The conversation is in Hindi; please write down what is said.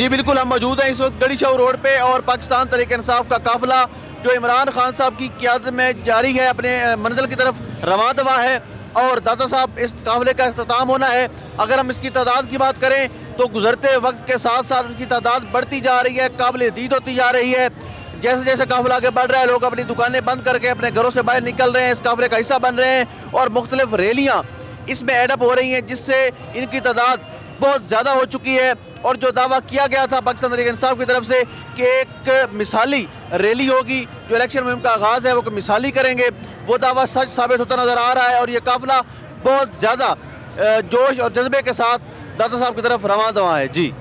जी बिल्कुल, हम मौजूद हैं इस वक्त गड़ी शाह रोड पे और पाकिस्तान तहरीक इंसाफ का काफिला जो इमरान खान साहब की क़यादत में जारी है अपने मंजिल की तरफ रवां दवा है और दाता साहब इस काफिले का अख्ताम होना है। अगर हम इसकी तादाद की बात करें तो गुजरते वक्त के साथ साथ इसकी तादाद बढ़ती जा रही है, काबिल दीद होती जा रही है। जैसे जैसे काफिला आगे बढ़ रहा है लोग अपनी दुकानें बंद करके अपने घरों से बाहर निकल रहे हैं, इस काफिले का हिस्सा बन रहे हैं और मुख्तलिफ रैलियाँ इसमें एडअप हो रही हैं जिससे इनकी तादाद बहुत ज़्यादा हो चुकी है। और जो दावा किया गया था पाकिस्तान तहरीक इंसाफ की तरफ से कि एक मिसाली रैली होगी, जो इलेक्शन मुहिम का आगाज़ है वो मिसाली करेंगे, वो दावा सच साबित होता नज़र आ रहा है और ये काफिला बहुत ज़्यादा जोश और जज्बे के साथ दाता साहब की तरफ रवां दवा है। जी।